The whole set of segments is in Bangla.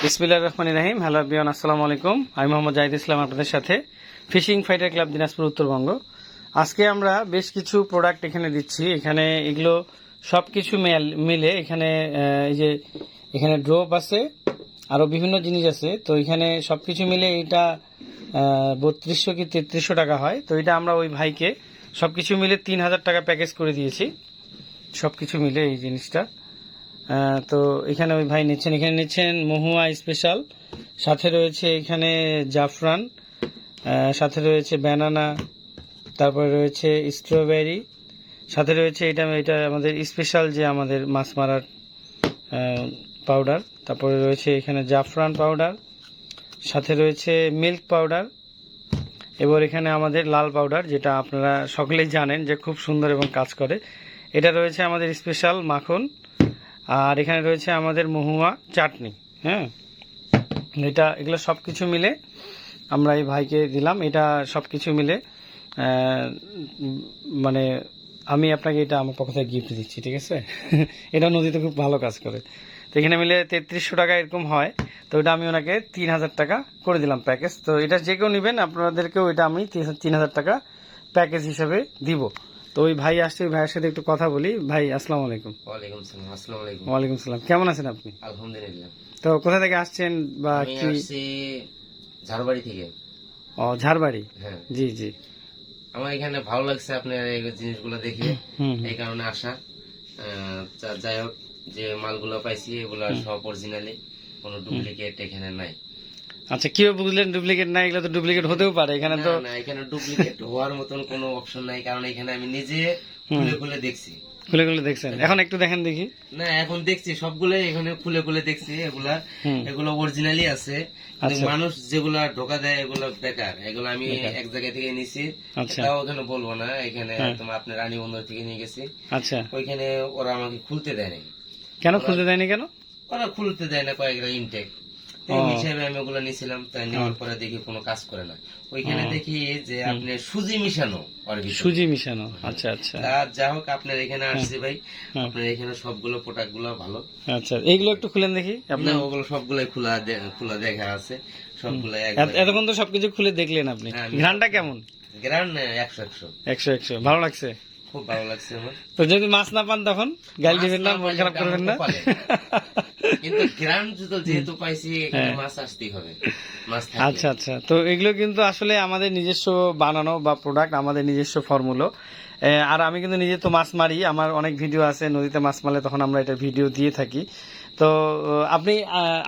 বিসমিল্লাহির রহমানির রহিম। হ্যালো এভরিওয়ান, আসসালামু আলাইকুম। আমি মোহাম্মদ জাহিদ ইসলাম, আপনাদের সাথে fishing fighter club Dinajpur Uttarbanga. আজকে আমরা বেশ কিছু প্রোডাক্ট এখানে দিচ্ছি। এখানে এগুলো সবকিছু মিলে এখানে এই যে এখানে ড্রপ আছে, আরো বিভিন্ন জিনিস আছে। তো এখানে সবকিছু মিলে এটা 3200 কি 3300 টাকা হয়। তো এটা আমরা ওই ভাইকে সবকিছু মিলে 3000 টাকা প্যাকেজ করে দিয়েছি, সবকিছু মিলে এই জিনিসটা। তো এখানে ওই ভাই নিচ্ছেন, এখানে নিচ্ছেন মহুয়া স্পেশাল, সাথে রয়েছে এখানে জাফরান, সাথে রয়েছে ব্যানানা, তারপরে রয়েছে স্ট্রবেরি, সাথে রয়েছে এটা এটা আমাদের স্পেশাল যে আমাদের মাছ মারার পাউডার, তারপরে রয়েছে এখানে জাফরান পাউডার, সাথে রয়েছে মিল্ক পাউডার, এবার এখানে আমাদের লাল পাউডার, যেটা আপনারা সকলেই জানেন যে খুব সুন্দর এবং কাজ করে। এটা রয়েছে আমাদের স্পেশাল মাখন, আর এখানে রয়েছে আমাদের মহুয়া চাটনি। হ্যাঁ, এগুলো সব কিছু মিলে আমরা এই ভাইকে দিলাম। এটা সব কিছু মিলে মানে আমি আপনাকে এটা আমার পক্ষ থেকে গিফট দিচ্ছি, ঠিক আছে? এটা নদীতে খুব ভালো কাজ করে। তো এখানে মিলে 3300 টাকা এরকম হয়। তো এটা আমি ওনাকে 3000 টাকা করে দিলাম প্যাকেজ। তো এটা যে কেউ নেবেন, আপনাদেরকেও এটা আমি 3000 টাকা প্যাকেজ হিসেবে দিব। তো ওই ভাই আসছে, ওই ভাইয়ের সাথে একটু কথা বলি। ভাই আসসালামু আলাইকুম। ওয়ালাইকুম সালাম। আসসালামু আলাইকুম। ওয়ালাইকুম সালাম, কেমন আছেন আপনি? আলহামদুলিল্লাহ। তো কোথা থেকে আসছেন বা আমি কি? আসছি ঝাড়বাড়ি থেকে। ও, ঝাড়বাড়ি। হ্যাঁ, জি জি। আমার এখানে ভালো লাগছে আপনার এই জিনিসগুলো দেখে, এই কারণে আসা। যাই হোক, যে মালগুলো পাইছি এগুলো সব অরিজিনালি, কোনো ডুপ্লিকেট এখানে নাই। আচ্ছা, কিভাবে বুঝলেন ডুপ্লিকেট না? এগুলো তো ডুপ্লিকেট হতেও পারে এখানে। তো না, এখানে ডুপ্লিকেট হওয়ার মতন কোনো অপশন নাই, কারণ এখানে আমি নিজে খুলে খুলে দেখছি। খুলে খুলে দেখছেন? এখন একটু দেখেন দেখি। না, এখন দেখছি সবগুলো এখানে খুলে খুলে দেখছি। এগুলো অরিজিনালি আছে। আচ্ছা। মানুষ যেগুলা ঢোকা দেয় এগুলো বেকার। এগুলো আমি এক জায়গা থেকে নিছি, আচ্ছা। তাও ওখানে বলবো না। এখানে তোমার আপনার রানী বন্দর থেকে নিয়ে গেছি। আচ্ছা, ওইখানে ওরা আমাকে খুলতে দেয় নাই। কেন খুলতে দেয়নি? কেন ওরা খুলতে দেয় না, কয়েকটা ইনটেক হিসেবে আমি ওগুলো নিয়েছিলাম। তাই নেওয়ার পরে দেখি কোনো কাজ করে না। ওইখানে দেখি যে আপনি সুজি মিশানো, ওর ভিতরে সুজি মিশানো। আচ্ছা আচ্ছা। যা হোক, আপনার এখানে আসছি ভাই, আপনার এখানে সবগুলো প্রোডাক্ট গুলো ভালো। আচ্ছা, এইগুলো একটু খুলেন দেখি। আপনার ওগুলো সবগুলাই খোলা দেখা আছে, সবগুলো। এতক্ষণ তো সবকিছু খুলে দেখলেন আপনি। ঘ্রাণটা কেমন? গ্রান 100 100 ভালো লাগছে? খুব ভালো লাগছে আমার। তো যদি মাছ না পান তখন গাল দিবেন না, মন খারাপ করবেন না? কিন্তু গ্রান যেহেতু পাইছি, এখানে মাছ আসতেই হবে, মাছ থাকলে। আচ্ছা আচ্ছা। তো এগুলো কিন্তু আসলে আমাদের নিজস্ব বানানো বা প্রোডাক্ট, আমাদের নিজস্ব ফর্মুলা। আর আমি কিন্তু নিজে তো মাছ মারি, আমার অনেক ভিডিও আছে নদীতে মাছ মারলে, তখন আমরা এটা ভিডিও দিয়ে থাকি। তো আপনি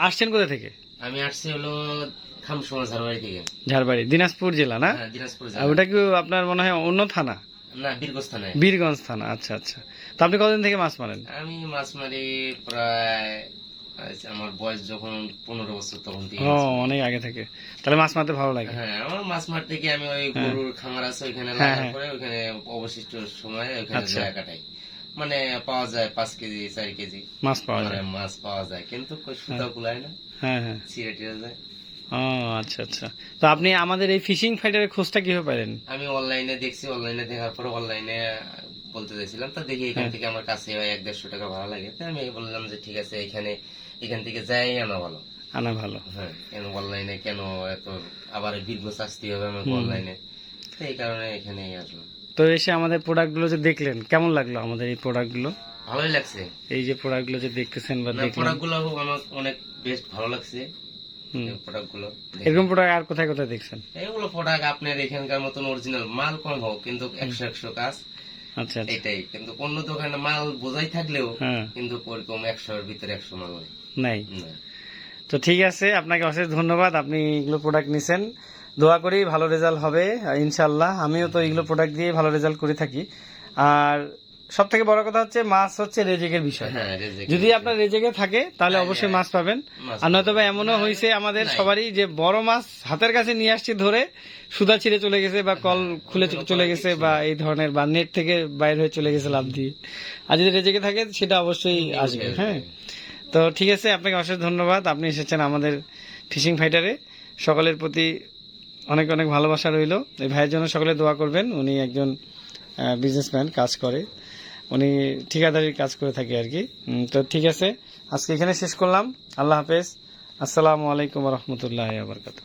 আসছেন কোথা থেকে? আমি আসছি হলো খামসমা, ঝাড়বাড়ি থেকে। ঝাড়বাড়ি দিনাজপুর জেলা না? দিনাজপুর আর ওটা কি আপনার মনে হয় অন্য থানা? না, বীরগঞ্জ থানায়। বীরগঞ্জ থানা। আচ্ছা আচ্ছা। তো আপনি কতদিন থেকে মাছ মারেন? আমি মাছ মারি প্রায়, আমার বয়স যখন 15 বছর তখন থেকে। ও, অনেক আগে থেকে। তাহলে মাছ মারতে ভালো লাগে? হ্যাঁ, আমার মাছ মারতে গিয়ে আমি ওই গরুর খামার আছে, ওইখানে লাগার পরে ওইখানে অবশিষ্ট সময় ওইখানে জায়গা কাটাই। মানে পাওয়া যায় 5 কেজি 4 কেজি মাছ পাওয়া যায়, মাছ পাওয়া যায়, কিন্তু সুতা কুলায় না। হ্যাঁ হ্যাঁ, ছিঁড়ে টিড়ে যায়। ও আচ্ছা আচ্ছা। তো আপনি আমাদের এই ফিশিং ফাইটারের খোঁজটা কিভাবে পেলেন? আমি অনলাইনে দেখছি, অনলাইনে দেখার পরে অনলাইনে বলতে চাইছিলাম, তো দেখি এখান থেকে আমার কাছে 100-150 টাকা ভাড়া লাগে। তাই আমি বললাম যে ঠিক আছে, এখান থেকে যাই আনা ভালো। আনা ভালো। হ্যাঁ, কেন অনলাইনে, কেন এত আবার বীরগঞ্জ আসতে হবে আমাকে অনলাইনে, তো এই কারণে এখানেই আসলাম। তো এসে আমাদের প্রোডাক্টগুলো যে দেখলেন, কেমন লাগলো আমাদের এই প্রোডাক্টগুলো? ভালোই লাগছে। এই যে প্রোডাক্টগুলো যে দেখতেছেন বা দেখলেন, প্রোডাক্টগুলো আমার অনেক বেস্ট ভালো লাগছে। প্রোডাক্টগুলো এরকম প্রোডাক্ট আর কোথায় কোথায় দেখছেন? এইগুলো প্রোডাক্ট আপনার এখানকার মতন অরিজিনাল মাল কম হোক, কিন্তু 100 কাজ। আচ্ছা, এটাই। কিন্তু অন্য দোকানে মাল বোঝাই থাকলেও কিন্তু ওরকম 100-এর ভিতরে 100 মাল নাই। তো ঠিক আছে, আপনাকে অশেষ ধন্যবাদ। আপনি এগুলো প্রোডাক্ট নিছেন, দোয়া করি ভালো রেজাল্ট হবে ইনশাল্লাহ। আমিও তো এগুলো প্রোডাক্ট দিয়ে ভালো রেজাল্ট করে থাকি। আর সব থেকে বড় কথা হচ্ছে, মাছ হচ্ছে রেজেকের বিষয়। যদি আপনার রেজেকে থাকে তাহলে অবশ্যই মাছ পাবেন। আর নয়তো বা এমনও হয়েছে আমাদের সবারই যে বড় মাছ হাতের কাছে নিয়ে আসছি, ধরে সুদা ছিঁড়ে চলে গেছে, বা কল খুলে চলে গেছে, বা এই ধরনের, বা নেট থেকে বাইরে হয়ে চলে গেছে লাফ দিয়ে। আর যদি রেজেকে থাকে সেটা অবশ্যই আসবে। হ্যাঁ, তো ঠিক আছে, আপনাকে অশেষ ধন্যবাদ। আপনি এসেছেন আমাদের ফিশিং ফাইটারে। সকলের প্রতি অনেক অনেক ভালোবাসা রইল। এই ভাইয়ের জন্য সকলে দোয়া করবেন। উনি একজন বিজনেসম্যান, কাজ করে, উনি ঠিকাদারির কাজ করে থাকে আর কি। তো ঠিক আছে, আজকে এখানে শেষ করলাম। আল্লাহ হাফেজ, আসসালামু আলাইকুম রহমতুল্লাহ আবরকাত।